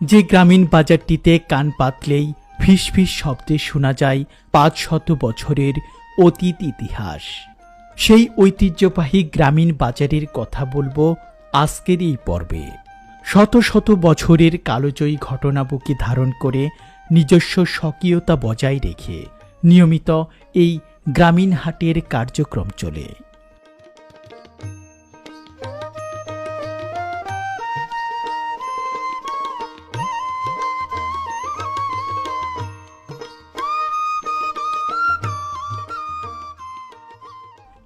যে গ্রামীণ বাজারটিতে কান পাতলেই ফিস ফিস শব্দে শোনা যায় ৫০০ বছরের অতীত ইতিহাস। সেই ঐতিহ্যবাহী গ্রামীণ বাজারের কথা বলবো আজকের এই পর্বে। শত শত বছরের কালজয়ী ঘটনাবুকি ধারণ করে নিজস্ব স্বকীয়তা বজায় রেখে নিয়মিত এই গ্রামীণ হাটের কার্যক্রম চলে।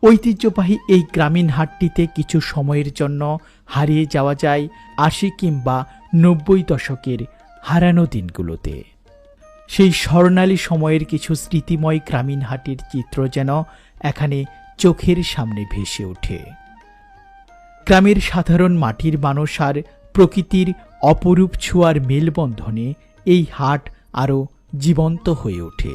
ঐতিহ্যবাহী এই গ্রামীণ হাটটিতে কিছু সময়ের জন্য হারিয়ে যাওয়া যায় ৮০ কিংবা ৯০ দশকের হারানো দিনগুলোতে। সেই স্বর্ণালী সময়ের কিছু স্মৃতিময় গ্রামীণ হাটের চিত্র যেন এখানে চোখের সামনে ভেসে ওঠে। গ্রামের সাধারণ মাটির মানুষ আর প্রকৃতির অপরূপ ছোঁয়ার মেলবন্ধনে এই হাট আরও জীবন্ত হয়ে ওঠে।